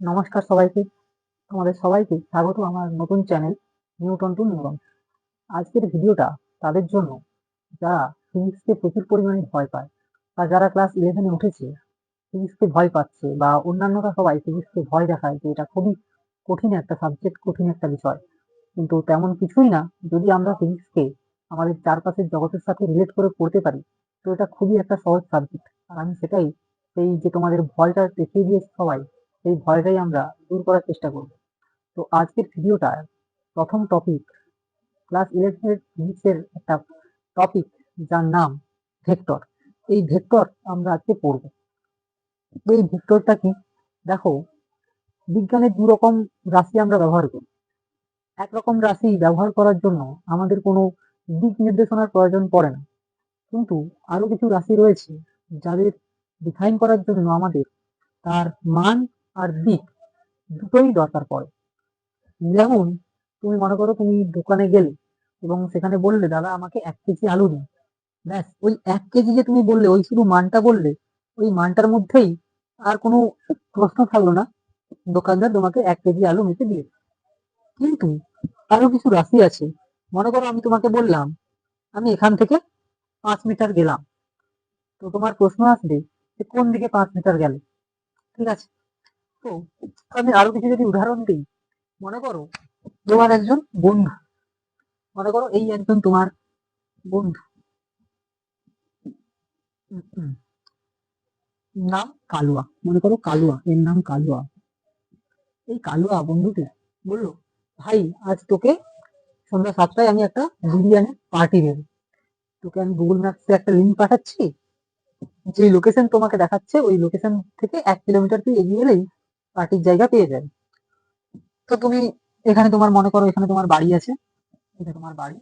নমস্কার সবাইকে। তোমাদের সবাইকে স্বাগত আমার নতুন চ্যানেল নিউটন টু নিউরন। আজকের ভিডিওটা তাদের জন্য যারা ফিজিক্সকে প্রচুর পরিমাণে ভয় পায় বা যারা ক্লাস 11 এ উঠেছে, ফিজিক্সকে ভয় পাচ্ছে বা অন্যান্যরা সবাই ফিজিক্সকে ভয় দেখায় যে এটা খুবই কঠিন একটা সাবজেক্ট, কঠিন একটা বিষয়। কিন্তু তেমন কিছুই না। যদি আমরা ফিজিক্সকে আমাদের চারপাশের জগতের সাথে রিলেট করে পড়তে পারি, তো এটা খুবই একটা সহজ সাবজেক্ট। আর আমি সেটাই, সেই যে তোমাদের ভয়টা দেখিয়ে দিয়েছে সবাই, সেই ভয়টাই আমরা দূর করার চেষ্টা করব। তো আজকের ভিডিওটার প্রথম টপিক ক্লাস 11 এর ফিজিক্সের একটা টপিক, যার নাম ভেক্টর। এই ভেক্টর আমরা আজকে পড়ব। তো এই ভেক্টরটা কি? দেখো, বিজ্ঞানে দু রকম রাশি আমরা ব্যবহার করি। একরকম রাশি ব্যবহার করার জন্য আমাদের কোনো দিক নির্দেশনার প্রয়োজন পড়ে না, কিন্তু আরো কিছু রাশি রয়েছে যাদের ডিফাইন করার জন্য আমাদের তার মান আর দিক দুটোই দরকার পড়ে। যেমন তুমি মনে করো তুমি দোকানে গেলে এবং সেখানে বললে, দাদা আমাকে 1 কেজি আলু দিন। ব্যাস, ওই 1 কেজি যে তুমি বললে, ওই শুধু মানটা বললে, ওই মানটার মধ্যেই আর কোনো প্রশ্ন থাকলো না, দোকানদার তোমাকে 1 কেজি আলু মেপে দিয়ে। কিন্তু আরো কিছু রাশি আছে। মনে করো আমি তোমাকে বললাম আমি এখান থেকে 5 মিটার গেলাম, তো তোমার প্রশ্ন আসবে যে কোন দিকে 5 মিটার গেলে। ঠিক আছে? তো আমি আরো কিছু যদি উদাহরণ দিই, মনে করো তোমার একজন বন্ধু, মনে করো এই একজন তোমার বন্ধু, উম, উম, নাম কালুয়া, মনে করো কালুয়া, এর নাম কালুয়া। এই কালুয়া বন্ধুকে বললো, ভাই আজ তোকে সন্ধ্যা 7টায় আমি একটা বিরিয়ানি পার্টি দেবো। তোকে আমি গুগল ম্যাপসে একটা লিঙ্ক পাঠাচ্ছি, যে লোকেশন তোমাকে দেখাচ্ছে ওই লোকেশন থেকে 1 কিলোমিটার তুই এগিয়ে গেলেই পার্টির জায়গা পেয়ে যাবে। তো তুমি এখানে তোমার মনে করো এখানে তোমার বাড়ি আছে, এটা তোমার বাড়ি।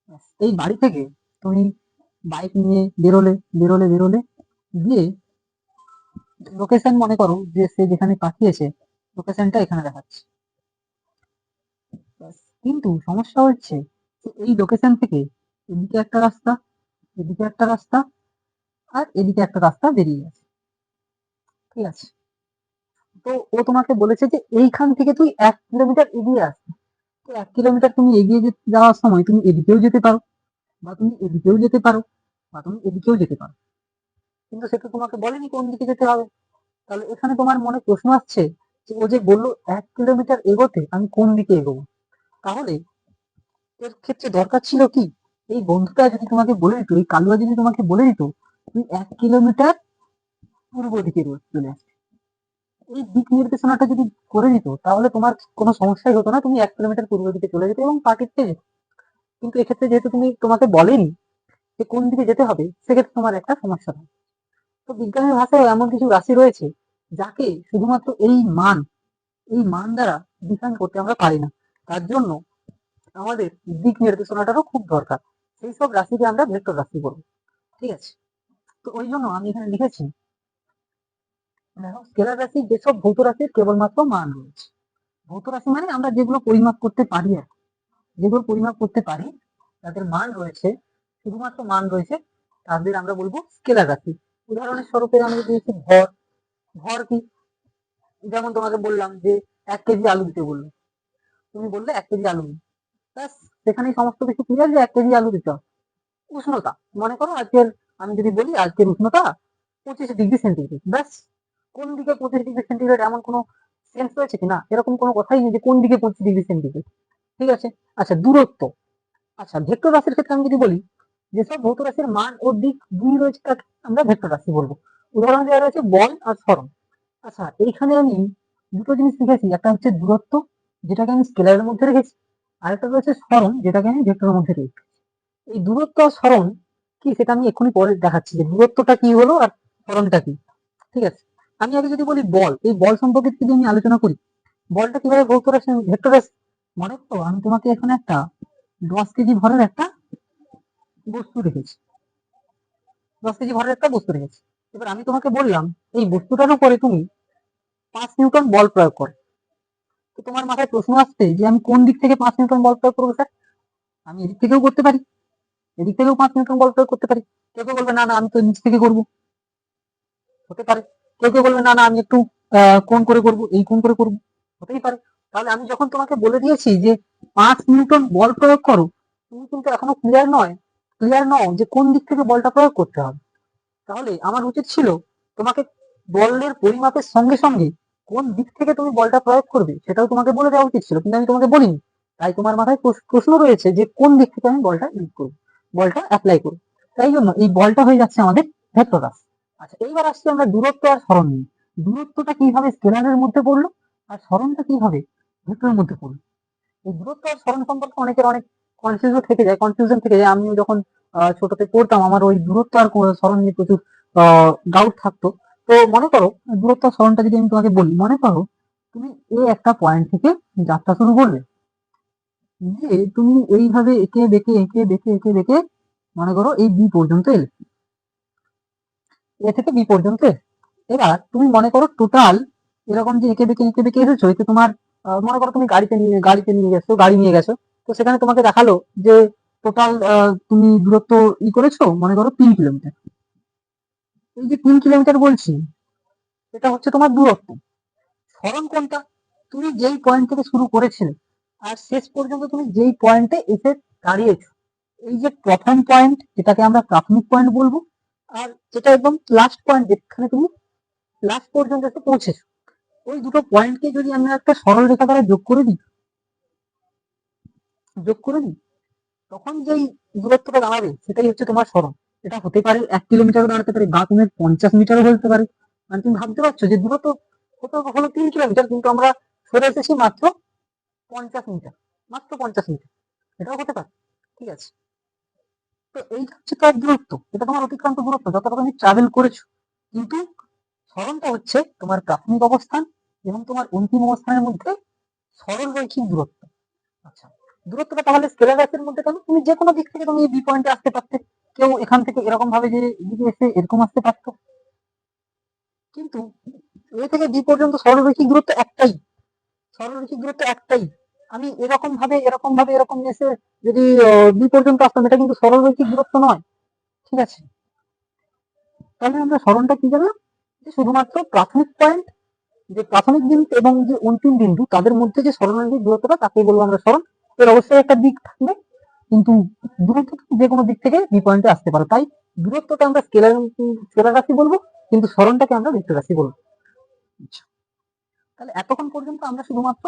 ব্যাস, এই বাড়ি থেকে তুমি বাইক নিয়ে বেরোলে, বেরোলে গিয়ে লোকেশন, মনে করো যে সে যেখানে পাঠিয়েছে লোকেশনটা এখানে দেখাচ্ছে। ব্যাস, কিন্তু সমস্যা হচ্ছে যে এই লোকেশন থেকে এদিকে একটা রাস্তা, এদিকে একটা রাস্তা, আর এদিকে একটা রাস্তা বেরিয়ে গেছে। ঠিক আছে? তো ও তোমাকে বলেছে যে এইখান থেকে তুই 1 কিলোমিটার এগিয়ে আস। তো 1 কিলোমিটার তুমি এগিয়ে যাওয়ার সময় তুমি এদিকেও যেতে পারো, বা তুমি এদিকেও যেতে পারো, বা তুমি এদিকেও যেতে পারো, কিন্তু সেটা তোমাকে বলেনি কোন দিকে যেতে হবে। তাহলে এখানে তোমার মনে প্রশ্ন আসছে যে ও যে বললো 1 কিলোমিটার এগোতে, আমি কোন দিকে এগোবো? তাহলে এর ক্ষেত্রে দরকার ছিল কি, এই বন্ধুটা যদি তোমাকে বলে দিত, এই কালুয়া যদি তোমাকে বলে দিত তুমি 1 কিলোমিটার পূর্ব দিকে চলে আসবে, এই দিক নির্দেশনাটা যদি করে দিত, তাহলে তোমার কোনো সমস্যাই হতো না, তুমি 1 কিলোমিটার পূর্ব দিকে চলে যেতে এবং পার্টিতে যেতে। কিন্তু এক্ষেত্রে যেহেতু তোমাকে বলেনি যে কোন দিকে যেতে হবে, সেক্ষেত্রে তোমার একটা সমস্যা হয়। তো বিজ্ঞানের ভাষায় এমন কিছু রাশি রয়েছে যাকে শুধুমাত্র এই মান দ্বারা ডিফাইন করতে আমরা পারি না। তার জন্য আমাদের দিক নির্দেশনাটারও খুব দরকার। সেই সব রাশিকে আমরা ভেক্টর রাশি বলবো। ঠিক আছে? তো ওই জন্য আমি এখানে লিখেছি, স্কেলার রাশি যেসব ভৌত রাশির কেবলমাত্র মান রয়েছে। ভৌত রাশি মানে আমরা যেগুলো পরিমাপ করতে পারি, আর যেগুলো পরিমাপ করতে পারি, তাদের মান রয়েছে, শুধুমাত্র মান রয়েছে, তাদের আমরা বলবো স্কেলার রাশি। উদাহরণের স্বরূপে আমি দিয়েছি ভর। ভর কি? যেমন তোমাকে বললাম যে 1 কেজি আলু দিতে বললো, তুমি বললে 1 কেজি আলু দিন। ব্যাস, সেখানেই সমস্ত কিছু ক্লিয়ার যে 1 কেজি আলু দিতে হবে। উষ্ণতা, মনে করো আজকের, আমি যদি বলি আজকের উষ্ণতা 25 ডিগ্রি সেন্টিগ্রেড। ব্যাস, কোন দিকে 25 ডিগ্রি সেন্টিগ্রেড, এমন কোনো সেন্স রয়েছে কি? না, এরকম কোনো কথাই নেই যে কোন দিকে 25 ডিগ্রি সেন্টিগ্রেড। ঠিক আছে? আচ্ছা, দূরত্ব। আচ্ছা, ভেক্টর রাশির ক্ষেত্রে আমি যদি বলি, যেসব ভৌত রাশির মান ও দিক দুই রয়েছে তাকে আমরা ভেক্টর রাশি বলবো। উদাহরণ দেওয়া রয়েছে বল আর সরণ। আচ্ছা, এইখানে আমি দুটো জিনিস লিখেছি, একটা হচ্ছে দূরত্ব, যেটাকে আমি স্কেলারের মধ্যে রেখেছি, আরেকটা রয়েছে সরণ, যেটাকে আমি ভেক্টরের মধ্যে রেখেছি। এই দূরত্ব আর সরণ কি, সেটা আমি এক্ষুনি পরে দেখাচ্ছি যে দূরত্বটা কি হলো আর সরণটা কি। ঠিক আছে? আমি আগে যদি বলি বল, এই বল সম্পর্কে যদি আমি আলোচনা করি, বলটা কিভাবে ভৌত রাশি, ভেক্টর রাশি। মনে তো আমি তোমাকে এখানে একটা 10 কেজি ভরের একটা বস্তু রেখেছি, 10 কেজি ভরের একটা বস্তু রেখেছি। এবার আমি তোমাকে বললাম এই বস্তুটার উপরে তুমি 5 নিউটন বল প্রয়োগ করো। তো তোমার মাথায় প্রশ্ন আসছে যে আমি কোন দিক থেকে 5 নিউটন বল প্রয়োগ করবো স্যার? আমি এদিক থেকেও করতে পারি, এদিক থেকেও 5 নিউটন বল প্রয়োগ করতে পারি। কেউ কেউ বলবে না না আমি তো নিচ থেকে করবো, হতে পারে। কেউ কেউ বলবে না না আমি একটু কোণ করে করব, এই কোণ করে করব, হতেই পারে। তাহলে আমি যখন তোমাকে বলে দিয়েছি যে 5 নিউটন বল প্রয়োগ করো, তুমি কিন্তু এখনো ক্লিয়ার নও যে কোন দিক থেকে বলটা প্রয়োগ করতে হবে। তাহলে আমার উচিত ছিল তোমাকে বলের পরিমাপের সঙ্গে সঙ্গে কোন দিক থেকে তুমি বলটা প্রয়োগ করবে সেটাও তোমাকে বলে দেওয়া উচিত ছিল, কিন্তু আমি তোমাকে বলিনি। তাই তোমার মাথায় প্রশ্ন রয়েছে যে কোন দিক থেকে আমি বলটা ইউজ করবো, বলটা অ্যাপ্লাই করবো। তাই জন্য এই বলটা হয়ে যাচ্ছে আমাদের ভেক্টর রাশি। আচ্ছা, এইবার আসছি আমরা দূরত্ব আর সরণ নিয়ে। দূরত্বটা কিভাবে স্কেলারের মধ্যে পড়লো আর সরণটা কিভাবে ভেক্টরের মধ্যে পড়লো। এই দূরত্ব আর সরণ সম্পর্কে অনেকের অনেক কনফিউশন থেকে যায়। আমিও যখন ছোটতে পড়তাম আমার ওই দূরত্ব আর সরণ নিয়ে প্রচুর ডাউট থাকতো। তো মনে করো দূরত্ব আর সরণটা যদি আমি তোমাকে বলি, মনে করো তুমি এই একটা পয়েন্ট থেকে যাত্রা শুরু করলে, যে তুমি এইভাবে এঁকে বেঁকে মনে করো এই বি পর্যন্ত এলে, এ থেকে বি পর্যন্ত এলে। এবার তুমি মনে করো টোটাল এরকম যে এঁকে বেঁকে এসেছো, এতে তোমার মনে করো তুমি গাড়ি নিয়ে গেছো, তো সেখানে তোমাকে দেখালো যে টোটাল তুমি দূরত্ব করেছো মনে করো 3 কিলোমিটার। এই যে 3 কিলোমিটার বলছি, এটা হচ্ছে তোমার দূরত্ব। সরণ কোনটা? তুমি যেই পয়েন্ট থেকে শুরু করেছিলে আর শেষ পর্যন্ত তুমি যেই পয়েন্টে এসে দাঁড়িয়েছো, এই যে প্রথম পয়েন্ট যেটাকে আমরা প্রাথমিক পয়েন্ট বলবো, আর যেটা একদম লাস্ট পয়েন্ট যেখানে তুমি লাস্ট পর্যন্ত এসে পৌঁছেছো, ওই দুটো পয়েন্টকে যদি আমরা একটা সরল রেখা দ্বারা যোগ করে দিই, তখন যেই দূরত্বটা দাঁড়াবে সেটাই হচ্ছে তোমার সরণ। এটা হতে পারে 1 কিলোমিটারও দাঁড়াতে পারে, বা তুমি 50 মিটারও বলতে পারে। মানে তুমি ভাবতে পারছো যে দূরত্ব হলো 3 কিলোমিটার, কিন্তু আমরা সরে এসেছি মাত্র 50 মিটার, এটাও হতে পারে। ঠিক আছে, তো এইটা হচ্ছে তার দূরত্ব, এটা তোমার অতিক্রান্ত দূরত্ব যতটা তুমি ট্রাভেল করেছো। কিন্তু সরণটা হচ্ছে তোমার প্রাথমিক অবস্থান এবং তোমার অন্তিম অবস্থানের মধ্যে সরল রৈখিক দূরত্ব। আচ্ছা, দূরত্বটা তাহলে স্কেলার রাশির মধ্যে কেন? তুমি যে কোনো দিক থেকে তুমি এই বি পয়েন্টে আসতে পারতে, কেউ এখান থেকে এরকম ভাবে যে এদিকে এসে এরকম আসতে পারতো, কিন্তু এ থেকে বি পর্যন্ত সরলরৈখিক দূরত্ব একটাই। আমি এরকম এসে যদি বি পর্যন্ত আসতাম, এটা কিন্তু সরলরৈখিক দূরত্ব নয়। ঠিক আছে, তাহলে আমরা সরণটা কি জানলাম, যে শুধুমাত্র প্রাথমিক বিন্দু এবং যে অন্তিম বিন্দু তাদের মধ্যে যে সরলরৈখিক দূরত্বটা তাকে বলবো আমরা সরণ। এর অবশ্যই একটা দিক থাকবে, কিন্তু দূরত্ব যে কোনো দিক থেকে বি পয়েন্টে আসতে পারো। তাই দূরত্বটা আমরা স্কেলার রাশি বলবো, কিন্তু সরণটাকে আমরা ভেক্টর রাশি বলবো। আচ্ছা, তাহলে এতক্ষণ পর্যন্ত আমরা শুধুমাত্র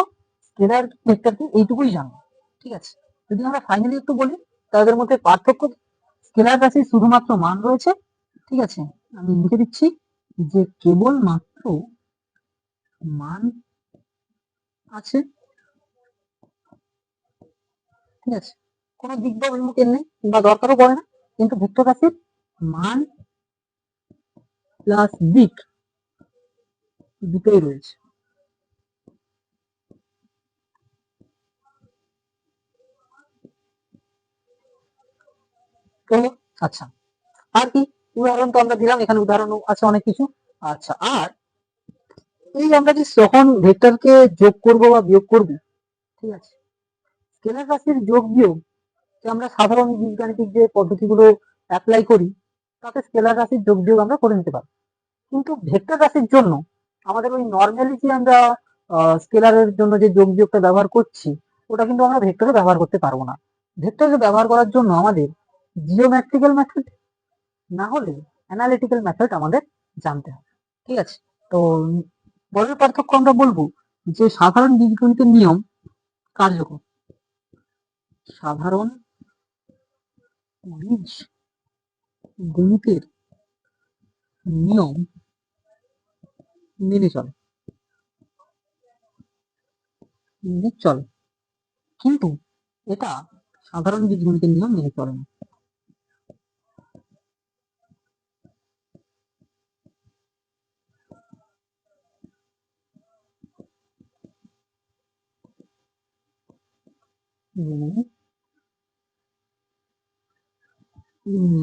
স্কেলার ভেক্টরকে এইটুকুই জানবো। ঠিক আছে, যদি আমরা ফাইনালি একটু বলি তাদের মধ্যে পার্থক্য, স্কেলার রাশির শুধুমাত্র মান রয়েছে। ঠিক আছে, আমি লিখে দিচ্ছি যে কেবল মাত্র মান আছে। ঠিক আছে, কোনো দিক বা অভিমুখের নেই বা দরকারও পড়ে না, কিন্তু ভেক্টর রাশির মান প্লাস দিক দুটোই রয়েছে। তো আচ্ছা, আর কি উদাহরণ তো আমরা দিলাম, এখানে উদাহরণ আছে অনেক কিছু। আচ্ছা, আর এই আমরা যে যখন ভেক্টরকে যোগ করব বা বিয়োগ করব, ঠিক আছে, স্কেলার রাশির যোগ বিয়োগ যে আমরা সাধারণ বীজগাণিতিক যে পদ্ধতিগুলো অ্যাপ্লাই করি, তাতে স্কেলার রাশির যোগ বিয়োগ আমরা করে নিতে পারি। কিন্তু ভেক্টর রাশির জন্য আমাদের ওই নর্মালি যে আমরা স্কেলারের জন্য যে যোগ বিয়োগটা ব্যবহার করছি, ওটা কিন্তু আমরা ভেক্টরে ব্যবহার করতে পারবো না। ভেক্টরে ব্যবহার করার জন্য আমাদের জিওমেট্রিক্যাল মেথড না হলে অ্যানালিটিক্যাল মেথড আমাদের জানতে হবে। ঠিক আছে, তো বড় পার্থক্য আমরা বলবো যে সাধারণ বীজগণিতের নিয়ম কার্যকর, সাধারণ বীজ গণিতের নিয়ম মেনে চলে, কিন্তু এটা সাধারণ বীজগণিতের নিয়ম মেনে চলে না।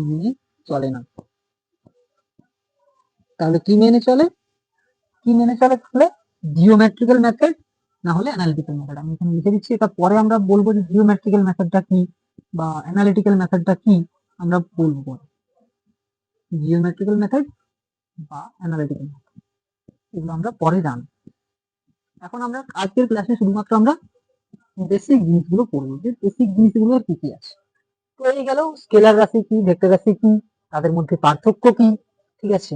মেনে চলে না। তাহলে কি মেনে চলে? তাহলে জিওমেট্রিক্যাল মেথড না হলে অ্যানালিটিক্যাল মেথড। আমি এখানে লিখে দিচ্ছি, এটা পরে আমরা বলবো যে জিওমেট্রিক্যাল মেথডটা কি বা অ্যানালিটিক্যাল মেথডটা কি, আমরা বলবো জিওমেট্রিক্যাল মেথড বা অ্যানালিটিক্যাল মেথড। এগুলো আমরা পরে জানবো। এখন আমরা আজকের ক্লাসে শুধুমাত্র আমরা বেসিক জিনিসগুলো পড়বো, যে বেসিক জিনিসগুলো আর কি কি আছে। তো এই গেল স্কেলার রাশি কি, ভেক্টর রাশি কি, তাদের মধ্যে পার্থক্য কি, ঠিক আছে।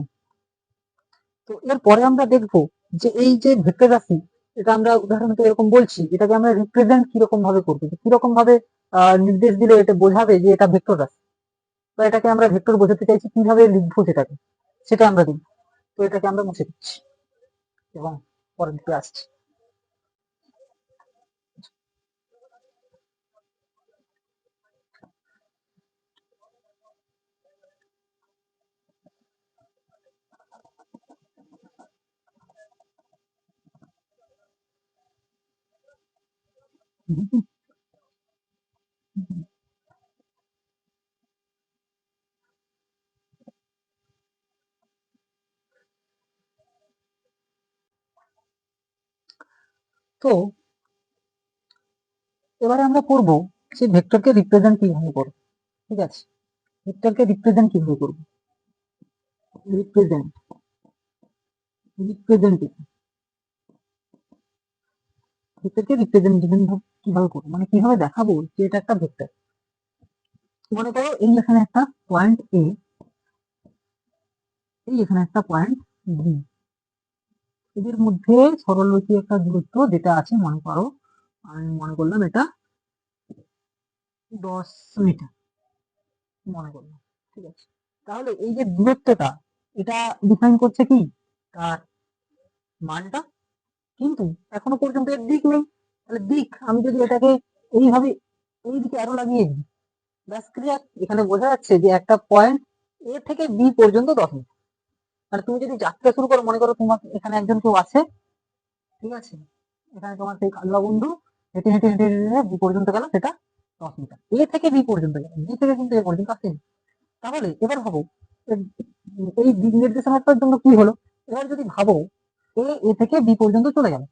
তো এরপরে আমরা দেখবো যে এই যে ভেক্টর রাশি, এটা আমরা উদাহরণত এরকম বলছি, এটাকে আমরা রিপ্রেজেন্ট কিরকম ভাবে করবো, কিরকম ভাবে নির্দেশ দিলে এটা বোঝাবে যে এটা ভেক্টর রাশি, বা এটাকে আমরা ভেক্টর বোঝাতে চাইছি কিভাবে লিখবো সেটাকে, সেটা আমরা দেখবো। তো এটাকে আমরা মুছে দিচ্ছি এবং পরের দিকে আসছি। তো এবারে আমরা পড়বো যে ভেক্টরকে রিপ্রেজেন্ট কিভাবে করবো, ঠিক আছে। ভেক্টরকে রিপ্রেজেন্ট কিভাবে করবো, রিপ্রেজেন্ট রিপ্রেজেন্টেশন ভেক্টরকে রিপ্রেজেন্টেশন কিভাবে করবো, মানে কিভাবে দেখাবো যে এটা একটা ভেক্টর। মনে করো এই এখানে একটা পয়েন্ট এ, এই এখানে একটা পয়েন্ট বি, এদের মধ্যে সরলরৈখিক একটা দূরত্ব যেটা আছে, মনে করো আমি মনে করলাম এটা 10 মিটার মনে করলাম, ঠিক আছে। তাহলে এই যে দূরত্বটা, এটা ডিফাইন করছে কি তার মানটা, কিন্তু এখনো পর্যন্ত এর দিক নেই। তাহলে দিক আমি যদি এটাকে এইভাবে এইদিকে আরো লাগিয়ে দিই, ব্যাস ক্লিয়ার। এখানে বোঝা যাচ্ছে যে একটা পয়েন্ট এ থেকে বি পর্যন্ত 10 মিটার। মানে তুমি যদি যাত্রা শুরু করো, মনে করো তোমার এখানে একজন কেউ আছে, ঠিক আছে, এখানে তোমার সেই কাল্লা বন্ধু হেঁটে হেঁটে হেঁটে হেঁটে বি পর্যন্ত গেল, সেটা 10 মিটার। এ থেকে বি পর্যন্ত গেল, বি থেকে কিন্তু এ পর্যন্ত আসেনি। তাহলে এবার ভাবো এই দিক নির্দেশনাটার জন্য কি হলো। এবার যদি ভাবো এ থেকে বি পর্যন্ত চলে গেল,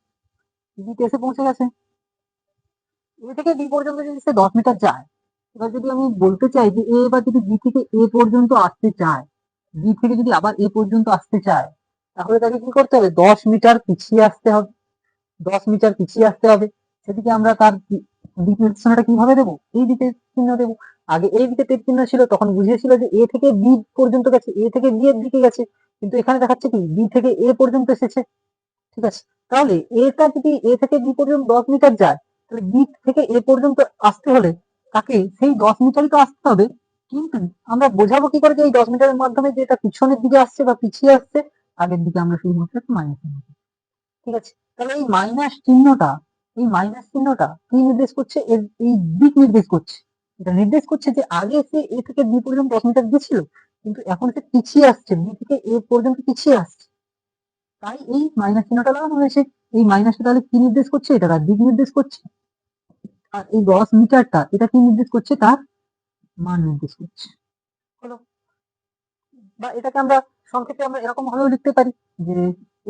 বিতে এসে পৌঁছে গেছে, এ থেকে বি পর্যন্ত যদি সে 10 মিটার যায়, এবার যদি আমি বলতে চাই যে এ এবার যদি বি থেকে এ পর্যন্ত আসতে চায়, বি থেকে যদি আবার এ পর্যন্ত আসতে চায়, তাহলে তাকে কি করতে হবে, 10 মিটার পিছিয়ে আসতে হবে, 10 মিটার পিছিয়ে আসতে হবে। সেদিকে আমরা তার দিক নির্দেশনাটা কিভাবে দেবো, এই দিকে চিহ্ন দেবো। আগে এই দিকে তীর চিহ্ন ছিল, তখন বুঝিয়েছিল যে এ থেকে বি পর্যন্ত গেছে, এ থেকে বি এর দিকে গেছে, কিন্তু এখানে দেখাচ্ছে কি বি থেকে এ পর্যন্ত এসেছে, ঠিক আছে। তাহলে এটা যদি এ থেকে বি পর্যন্ত 10 মিটার যায়, তাহলে বি থেকে এ পর্যন্ত আসতে হলে তাকে সেই 10 মিটারই তো আসতে হবে। কিন্তু আমরা বোঝাবো কি করে যে এই 10 মিটারের মাধ্যমে যে এটা পিছনের দিকে আসছে বা পিছিয়ে আসছে, আগের দিকে আমরা শুধুমাত্র একটু মাইনাস চিহ্ন, ঠিক আছে। তাহলে এই মাইনাস চিহ্নটা, এই মাইনাস চিহ্নটা কি নির্দেশ করছে, এর এই দিক নির্দেশ করছে। এটা নির্দেশ করছে যে আগে সে এ থেকে বি পর্যন্ত 10 মিটার গেছিল, কিন্তু এখন সে পিছিয়ে আসছে, বি থেকে এ পর্যন্ত পিছিয়ে আসছে, তাই এই মাইনাস চিহ্নটা লাগানো হয়েছে। এই মাইনাসটা তাহলে কি নির্দেশ করছে, এটা তার দিক নির্দেশ করছে। আর এই 10 মিটারটা এটা কি নির্দেশ করছে, তার মান নির্দেশ করছে, হলো। বা এটাকে আমরা সংক্ষেপে আমরা এরকম ভাবেও লিখতে পারি যে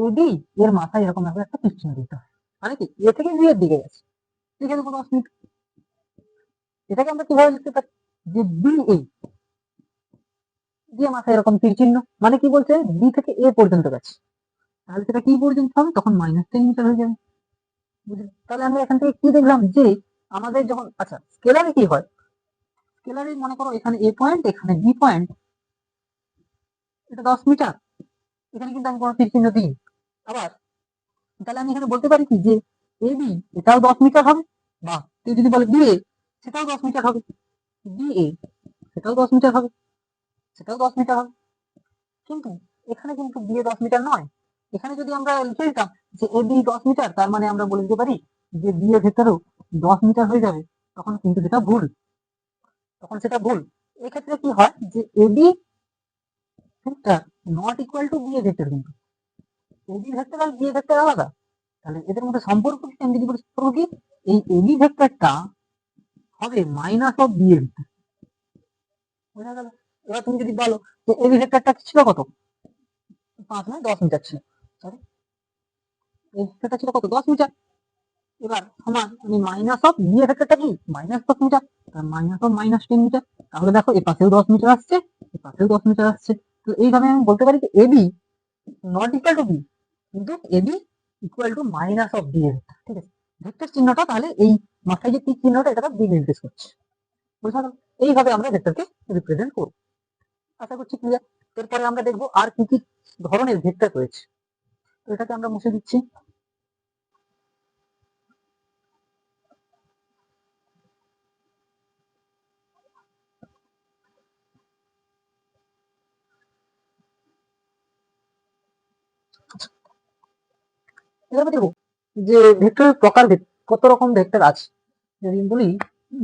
এডি এর মাথায় এরকম ভাবে একটা তীর চিহ্ন দিতে হয়, মানে কি এ থেকে বি এর দিকে গেছে, লিখে দেবো 10 মিটার। এটাকে আমরা কিভাবে লিখতে পারি, যে বি এ দিয়ে মাথায় এরকম তীর চিহ্ন, মানে কি বলছে বি থেকে এ পর্যন্ত গেছে, তাহলে সেটা কি পর্যন্ত হবে, তখন -10 মিটার হয়ে যাবে, বুঝলি। তাহলে আমরা এখান থেকে কি দেখলাম যে আমাদের যখন, আচ্ছা স্কেলারে কি হয়, স্কেলারে মনে করো এখানে এ পয়েন্ট, এখানে বি পয়েন্ট, এটা 10 মিটার, এখানে কিন্তু আমি কোনো তীর চিহ্ন দিই। আবার তাহলে আমি এখানে বলতে পারি কি যে এ বি এটাও 10 মিটার হবে, বা তুই যদি বলে বি এ সেটাও 10 মিটার হবে, বি এ সেটাও 10 মিটার হবে, সেটাও 10 মিটার হবে। কিন্তু এখানে কিন্তু বি এ 10 মিটার নয়। এখানে যদি আমরা লিখে দিতাম যে এ বি 10 মিটার, তার মানে আমরা বলে দিতে পারি যে বি এর ভেতরেও 10 মিটার হয়ে যাবে, তখন কিন্তু সেটা ভুল, তখন সেটা ভুল। এক্ষেত্রে কি হয় যে A B vector not equal to B A vector, কিন্তু এ বি ভেক্টর আর বি এ ভেক্টর আলাদা। তাহলে এদের মধ্যে সম্পর্ক কি, আমি যদি বলি সম্পর্ক কি, এই এ বি ভেক্টরটা হবে মাইনাস অফ বি এ ভেক্টর, বোঝা গেল। এবার তুমি যদি বলো যে এ বি ভেক্টরটা ছিল কত, 5 নয় 10 মিটার ছিল, সরি এই ভেক্টরটা ছিল কত, 10 মিটার। এবার সমান আমি মাইনাস অফ বি এ ভেক্টরটা কি -10 মিটার, মাইনাস অফ -10 মিটার। তাহলে দেখো এ পাশেও 10 মিটার আসছে, এ পাশেও 10 মিটার আসছে। তো এইভাবে আমি বলতে পারি যে A B not equal to B, কিন্তু A B equal to minus of D A vector, ঠিক আছে। ভেক্টর চিহ্নটা তাহলে এই মাথায় যে তীর চিহ্নটা এটা তার দিক নির্দেশ করছে, বুঝা গেল? এইভাবে আমরা ভেক্টরকে রিপ্রেজেন্ট করব। আশা করছি ক্লিয়ার। এরপরে আমরা দেখবো আর কি কি ধরনের ভেক্টর রয়েছে। তো এটাকে আমরা মুছে দিচ্ছি। এভাবে দেখবো যে ভেক্টরের প্রকার কত রকম ভেক্টর আছে। যদি বলি,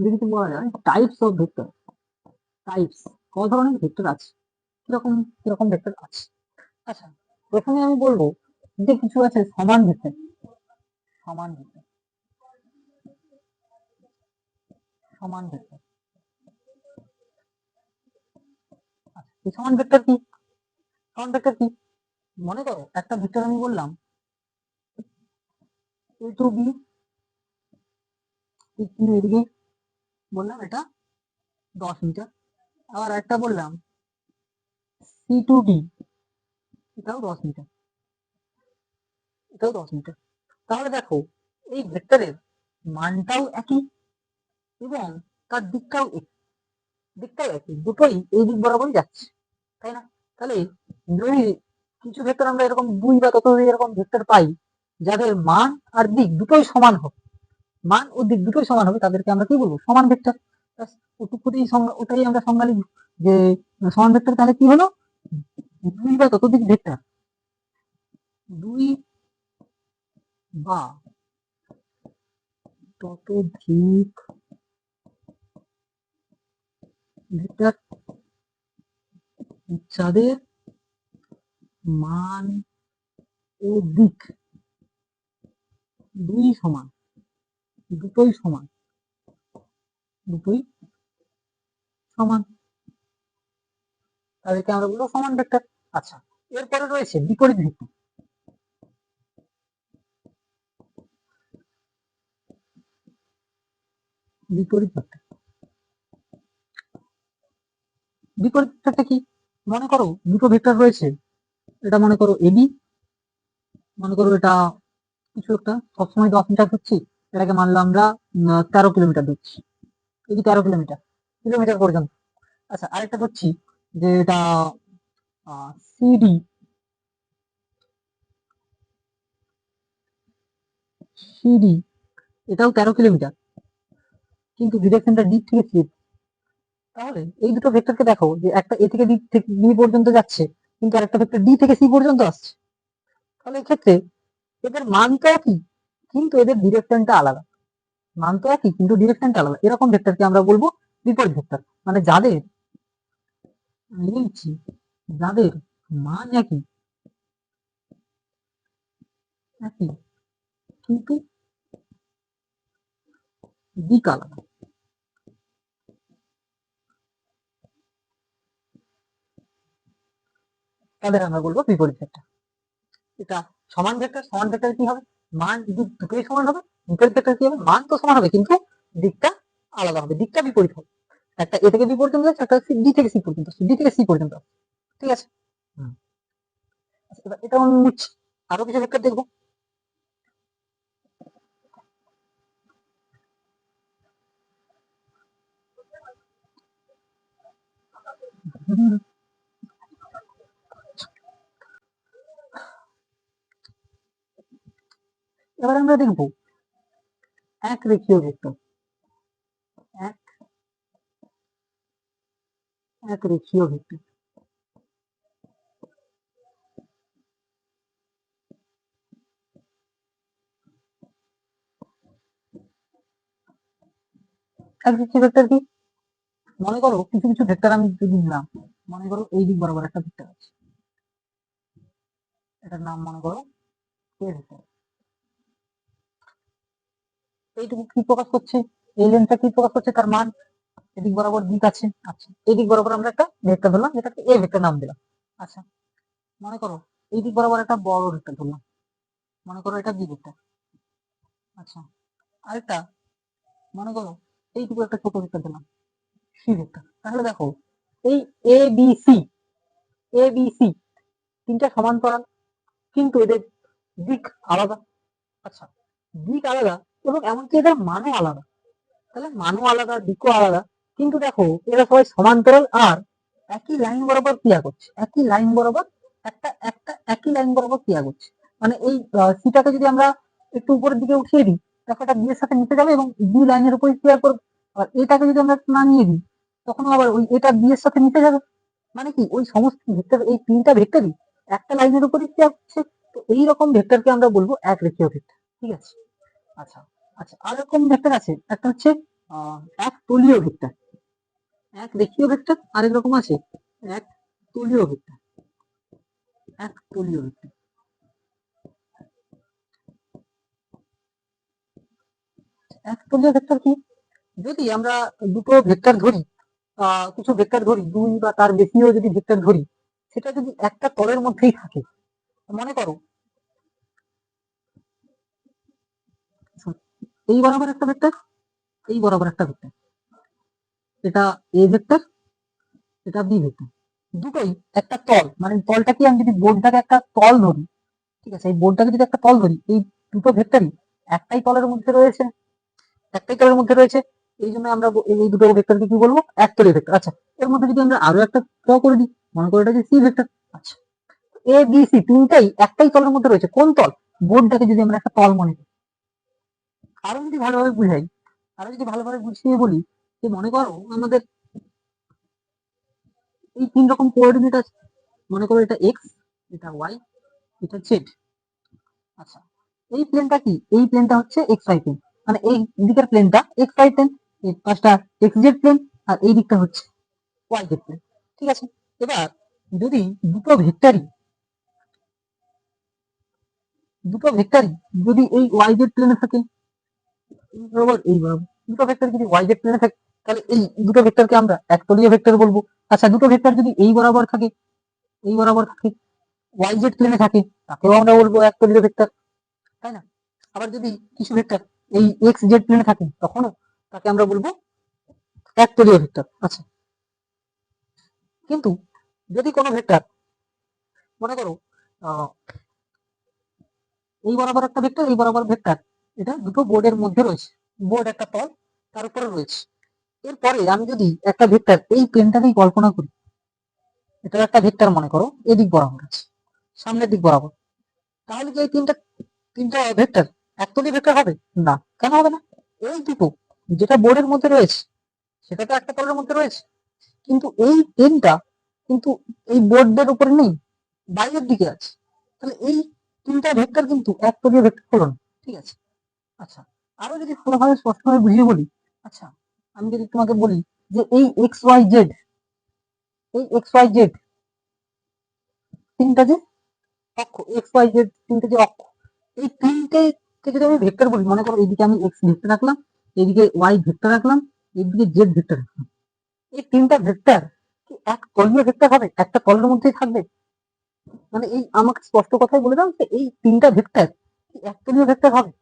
যদি বলা যায় টাইপস অফ ভেক্টর, টাইপস ক ধরনের ভেক্টর আছে, কিরকম কিরকম ভেক্টর আছে। আচ্ছা, প্রথমে আমি বলবো যে কিছু আছে সমান ভেক্টর, সমান ভেক্টর, সমান ভেক্টর। এই সমান ভেক্টর কি? সমান ভেক্টর কি? মনে করো একটা ভেক্টর আমি বললাম এ টু বি, এদিকে বললাম এটা 10 মিটার, আবার একটা বললাম সি টু ডি, এটাও 10 মিটার, এটাও 10 মিটার। তাহলে দেখো এই ভেক্টরের মানটাও একই এবং তার দিকটাও একই, দুটোই এই দিক বরাবরই যাচ্ছে, তাই না? তাহলে যদি কিছু ভেক্টর আমরা এরকম 2 বা তত এরকম ভেক্টর পাই যাদের মান আর দিক দুটোই সমান হবে, মান ও দিক দুটোই সমান হবে, তাদেরকে আমরা কি বলবো? সমান ভেক্টর। ওটাই আমরা সংজ্ঞা লিখব যে সমান ভেক্টর তাহলে কি হলো? 2 বা ততোধিক ভেক্টর, 2 বা ততোধিক ভেক্টর যাদের মান ও দিক দুই সমান, দুটোই সমান, দুটোই সমান, তাদেরকে আমরা বলবো সমান ভেক্টর। আচ্ছা, এরপরে রয়েছে বিপরীত ভেক্টর। বিপরীত ভেক্টর, বিপরীত ভেক্টরটা কি? মনে করো দুটো ভেক্টর রয়েছে, এটা মনে করো এবি, মনে করো এটা কিছু একটা সবসময় 10 মিটার ধরছি, এটাকে মানলাম আমরা 13 কিলোমিটার ধরছি, এই 13 কিলোমিটার কিলোমিটার পর্যন্ত। আচ্ছা, আরেকটা ধরছি যে এটা সিডি, সিডি এটাও 13 কিলোমিটার, কিন্তু ডিরেকশনটা ডি থেকে সি। তাহলে এই দুটো ভেক্টরকে দেখো যে একটা এ থেকে বি পর্যন্ত যাচ্ছে, কিন্তু আরেকটা ভেক্টর ডি থেকে সি পর্যন্ত আসছে। তাহলে এক্ষেত্রে এদের মান তো একই, কিন্তু এদের ডিরেকশনটা আলাদা। মান তো একই কিন্তু ডিরেকশনটা আলাদা, এরকম ভেক্টরকে আমরা বলবো বিপরীত ভেক্টর। মানে যাদের লিখছি, যাদের মান একই, একই কিন্তু দিক আলাদা, তাদের আমরা বলবো বিপরীত ভেক্টর। এটা সমান ভেক্টর, সমান ভেক্টর কি হবে? মান দিক দুটোই সমান হবে। বিপরীত ভেক্টর কি হবে? মান তো সমান হবে কিন্তু দিকটা আলাদা হবে, দিকটা বিপরীত হবে। একটা এ থেকে বি পর্যন্ত যাচ্ছে, একটা ডি থেকে সি পর্যন্ত, ডি থেকে সি পর্যন্ত, ঠিক আছে। আচ্ছা, এবার এটা আমি মুছছি, আরো কিছু ভেক্টর দেখবো। এবার আমরা দেখবো এক রেখীয় ভেক্টর, এক এক রেখীয় ভেক্টর। এক রেখীয় ভেক্টর কি? মনে করো কিছু কিছু ভেক্টর আমি যদি নিলাম, মনে করো এই দিক বরাবর একটা ভেক্টর আছে, এটার নাম মনে করো এ ভেক্টর। এইটুকু কি প্রকাশ করছে? এই লেন্থটা কি প্রকাশ করছে? তার মান। এদিক বরাবর দিক আছে, আচ্ছা এই দিক বরাবর আমরা একটা ভেক্টর ধরলাম, যেটাকে এ ভেক্টর নাম দিলাম। আচ্ছা, মনে করো এই দিক বরাবর একটা বড় ভেক্টর ধরলাম, মনে করো এটা বি ভেক্টর। আচ্ছা, আরেকটা মনে করো এইটুকু একটা ছোট ভেক্টর দিলাম, সি ভেক্টর। তাহলে দেখো এই A B C, A B C তিনটা সমান্তরাল, কিন্তু এদের দিক আলাদা। আচ্ছা, দিক আলাদা এবং এমনকি এদের মানও আলাদা। তাহলে মানও আলাদা, দিকও আলাদা, কিন্তু দেখো এরা সবাই সমান্তরাল আর একই লাইন বরাবর ক্রিয়া করছে। একই লাইন বরাবর একটা একটা একই লাইন বরাবর ক্রিয়া করছে। মানে এই সিটাকে যদি আমরা একটু উপরের দিকে উঠিয়ে দিই, দেখো এটা বি এর সাথে মিশে যাবে এবং বি লাইনের উপরে ক্রিয়া করবে। আর এটাকে যদি আমরা একটু নামিয়ে দিই, তখন আবার ওই এটা বি এর সাথে মিশে যাবে। মানে কি ওই সমস্ত ভেক্টর, এই তিনটা ভেক্টরই একটা লাইনের উপরে ক্রিয়া করছে। তো এইরকম ভেক্টরকে আমরা বলবো এক রেখীয় ভেক্টর। ঠিক আছে। আচ্ছা, আচ্ছা, আর এরকম ভেক্টর আছে, একটা হচ্ছে এক তলীয় ভেক্টর। এক রেখীয় ভেক্টর আরেক রকম আছে এক তলীয় ভেক্টর। এক তলীয় ভেক্টর, এক তলীয় ভেক্টর কি? যদি আমরা দুটো ভেক্টর ধরি, কিছু ভেক্টর ধরি, দুই বা তার বেশিও যদি ভেক্টর ধরি, সেটা যদি একটা তলের মধ্যেই থাকে, মনে করো এই বরাবর একটা ভেক্টর, এই বরাবর একটা ভেক্টর, এটা এ ভেক্টর, এটা বি ভেক্টর, দুটোই একটা তল। মানে তলটাকে আমি যদি বোর্ডটাকে একটা তল ধরি, ঠিক আছে, এই বোর্ডটাকে যদি একটা তল ধরি, এই দুটো ভেক্টরই একটাই তলের মধ্যে রয়েছে, একটাই তলের মধ্যে রয়েছে। এই জন্য আমরা এই দুটো ভেক্টরকে কি বলবো? একতলীয় ভেক্টর। আচ্ছা, এর মধ্যে যদি আমরা আরো একটা ড্র করে দিই, মনে করো এটা যে সি ভেক্টর। আচ্ছা, এ বি সি তিনটাই একটাই তলের মধ্যে রয়েছে। কোন তল? বোর্ডটাকে যদি আমরা একটা তল মনে করি। আরো যদি ভালোভাবে বুঝাই, আরো যদি ভালোভাবে বুঝিয়ে বলি, যে মনে করো আমাদের এই তিন রকম কোঅর্ডিনেট আছে। মনে করো এটা এক্স, এটা ওয়াই, এটা জেড। আচ্ছা, এই প্লেনটা কি? এই প্লেনটা হচ্ছে এক্স ওয়াই প্লেন। মানে এই দিকের প্লেনটা এক্স ওয়াই প্লেন, এই পাশটা এক্স জেড প্লেন, আর এই দিকটা হচ্ছে ওয়াই জেড প্লেন। ঠিক আছে। এবার যদি দুটো ভেক্টরই দুটো ভেক্টরই যদি এই ওয়াই জেড প্লেনে থাকে, এই বরাবর এই বরাবর দুটো ভেক্টর যদি ওয়াই জেড প্লেনে থাকে, তাহলে এই দুটো ভেক্টরকে আমরা একতলীয় ভেক্টর বলবো। আচ্ছা, দুটো ভেক্টর যদি এই বরাবর থাকে, এই বরাবর থাকে, ওয়াই জেড প্লেনে থাকে, তাকেও আমরা বলবো একতলীয় ভেক্টর, তাই না? আবার যদি কিছু ভেক্টর এই এক্স জেড প্লেনে থাকে, তখনও তাকে আমরা বলবো একতলীয় ভেক্টর। আচ্ছা, কিন্তু যদি কোনো ভেক্টর, মনে করো আহ, এই বরাবর একটা ভেক্টর, এই বরাবর ভেক্টর, এটা দুটো বোর্ডের মধ্যে রয়েছে, বোর্ড একটা তল, তার উপরে রয়েছে। এরপরে আমি যদি একটা ভেক্টর এই প্লেনটাকেই কল্পনা করি, এটা একটা ভেক্টর মনে করো এদিক বরাবর আছে, সামনের দিক বরাবর, তাহলে কি এই তিনটা তিনটা ভেক্টর একতলীয় ভেক্টর হবে? না। কেন হবে না? এই দুটো যেটা বোর্ডের মধ্যে রয়েছে, সেটা তো একটা তলের মধ্যে রয়েছে, কিন্তু এই পেনটা কিন্তু এই বোর্ডের উপরে নেই, বাইরের দিকে আছে। তাহলে এই তিনটা ভেক্টর কিন্তু একতলীয় ভেক্টর হলো না। ঠিক আছে। আচ্ছা, আরো যদি ভালোভাবে স্পষ্টভাবে বুঝিয়ে বলি, আচ্ছা, আমি যদি তোমাকে বলি যে এই এক্স ওয়াই জেড, এই এক্স ওয়াই জেড তিনটা যে অক্ষ, এক্স ওয়াই জেড তিনটে যে অক্ষ, এই তিনটেকে যদি আমি ভেক্টর বলি, মনে করো এইদিকে আমি এক্স ভেক্টর রাখলাম, এইদিকে ওয়াই ভেক্টর রাখলাম, এইদিকে জেড ভেক্টর রাখলাম, এই তিনটা ভেক্টর কি এক তলীয় ভেক্টর হবে? একটা তলের মধ্যেই থাকবে? মানে এই আমাকে স্পষ্ট কথাই বলে দাও যে এই তিনটা ভেক্টর কি একতলীয় ভেক্টর হবে?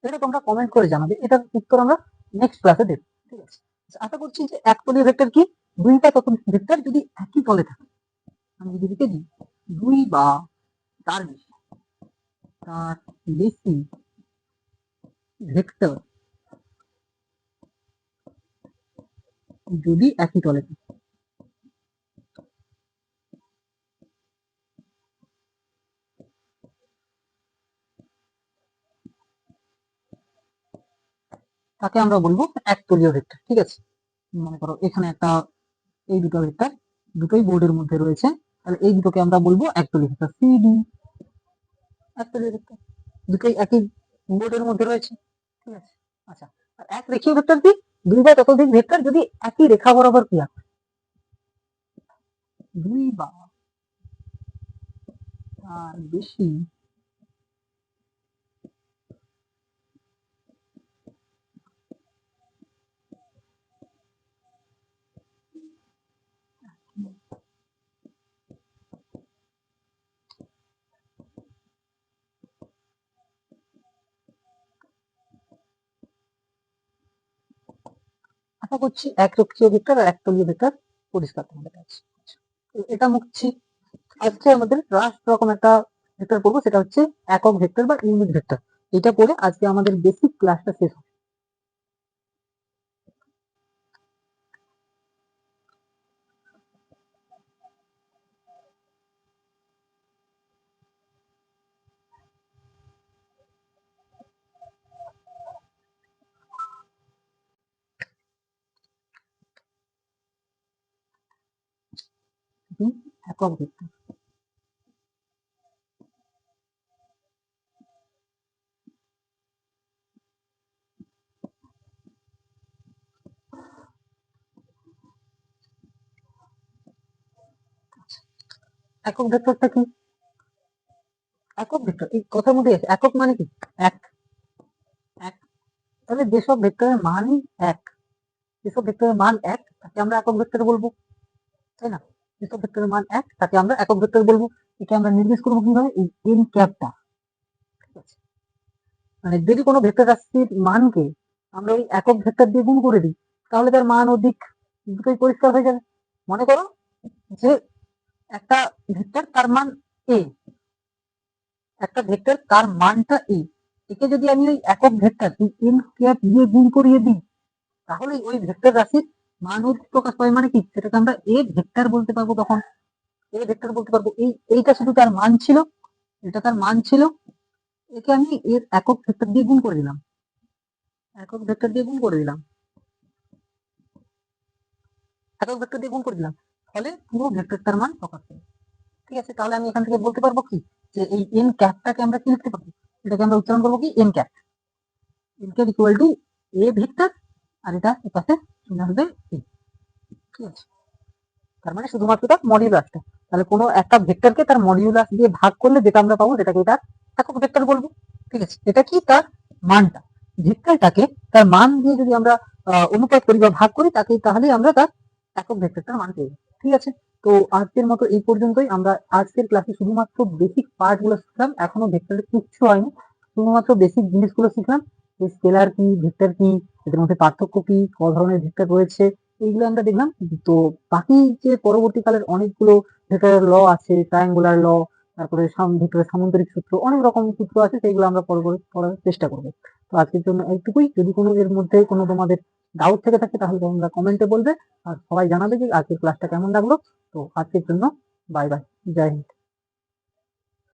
এটা তোমরা কমেন্ট করে জানাবে, এটার উত্তর আমরা নেক্সট ক্লাসে দেব। ঠিক আছে। আচ্ছা, আশা করছি যে একতলীয় ভেক্টর কি? দুইটা ততোধিক ভেক্টর যদি একই তলে থাকে। আমি যদি লিখে দিই দুই বা তার বেশি, তার বেশি ভেক্টর যদি একই তলে থাকে। তাকে আমরা বলবো একতলীয় ভেক্টর। ঠিক আছে। মনে করো এখানে একটা, এই দুটো ভেক্টর দুটোই বোর্ডের মধ্যে রয়েছে, তাহলে এই দুটোকে আমরা বলবো একতলীয় ভেক্টর, সি ডি, একতলীয় ভেক্টর, দুটোই একই বোর্ডের মধ্যে রয়েছে। ঠিক আছে। আচ্ছা, আর এক রেখীয় ভেক্টর কি? দুই বা ততোধিক ভেক্টর যদি একই রেখা বরাবর ক্রিয়া করে। দুই বা তার বেশি আশা করছি এক রেখীয় ভেক্টর আর একতলীয় ভেক্টর পরিষ্কার তোমাদের কাছে। এটা মুখছি আজকে আমাদের লাস্ট রকম একটা ভেক্টর পড়বো, সেটা হচ্ছে একক ভেক্টর বা ইউনিট ভেক্টর। এটা পড়ে আজকে আমাদের বেসিক ক্লাসটা শেষ হবে। একক ভেক্টর, একক ভেক্টরটা কি? একক ভেক্টর এই কথার মধ্যে আছে, একক মানে কি? এক। এক তাহলে যেসব ভেক্টরের মানই এক, যেসব ভেক্টরের মান এক তাকে আমরা একক ভেক্টর বলবো, তাই না? যেসব ভেক্টরের মান এক তাকে আমরা একক ভেক্টর বলবো। এটা আমরা নির্দেশ করবো কিভাবে? এই এন ক্যাপটা, ঠিক আছে? মানে যদি কোনো ভেক্টর রাশির মানকে আমরা ওই একক ভেক্টর দিয়ে গুণ করে দিই, তাহলে তার মান ও দিক দুটোই পরিষ্কার হয়ে যাবে। মনে করো যে একটা ভেক্টর তার মান এ, একটা ভেক্টর তার মানটা এ, একে যদি আমি ওই একক ভেক্টর এন ক্যাপ দিয়ে গুণ করিয়ে দিই, তাহলে ওই ভেক্টর রাশির মান ও দিক প্রকাশ পাবে। মানে কি? সেটাকে আমরা এ ভেক্টর বলতে পারবো। তখন এ ভেক্টর বলতে পারবো। এইটা শুধু তার মান ছিল, এটা তার মান ছিল, একে আমি এর একক ভেক্টর দিয়ে গুণ করে দিলাম, একক ভেক্টর দিয়ে গুণ করে দিলাম, একক ভেক্টর দিয়ে গুণ করে দিলাম, ফলে পুরো ভেক্টরটার মান প্রকাশ পাবে। ঠিক আছে? তাহলে আমি এখান থেকে বলতে পারবো কি, যে এই এন ক্যাপটাকে আমরা কি লিখতে পারবো? এটাকে আমরা উচ্চারণ করবো কি? N cap. N cap equal to A vector, আর এটা এপাশে চলে আসবে এ। ঠিক আছে? তার মানে শুধুমাত্র তার মডিউলাসটা। তাহলে কোনো একটা ভেক্টরকে তার মডিউলাস দিয়ে ভাগ করলে যেটা আমরা পাবো সেটাকে তার একক ভেক্টর বলবো। ঠিক আছে? এটা কি? তার মানটা, ভেক্টরটাকে তার মান দিয়ে যদি আমরা অনুপাত করি বা ভাগ করি, তাহলেই আমরা তার একক ভেক্টরটার মান পেয়ে যাবো। ঠিক আছে? তো আজকের মতো এই পর্যন্তই। আমরা আজকের ক্লাসে শুধুমাত্র বেসিক পার্ট গুলো শিখলাম, এখনো ভেক্টরের কিচ্ছু হয়নি, শুধুমাত্র বেসিক জিনিসগুলো শিখলাম, যে স্কেলার কি, ভেক্টর কি, এদের মধ্যে পার্থক্য কি, ক ধরনের ভেক্টর রয়েছে, এইগুলো আমরা দেখলাম। তো বাকি যে পরবর্তীকালের অনেকগুলো ভেক্টরের ল আছে, ট্রায়াঙ্গুলার ল, তারপরে ভেক্টরের সামান্তরিক সূত্র, অনেক রকম সূত্র আছে, সেইগুলো আমরা পড়ার চেষ্টা করবো। তো আজকের জন্য এইটুকুই। যদি কোনো এর মধ্যে কোনো তোমাদের ডাউট থেকে থাকে তাহলে তোমরা কমেন্টে বলবে, আর সবাই জানাবে যে আজকের ক্লাসটা কেমন লাগলো। তো আজকের জন্য বাই বাই, জয় হিন্দ।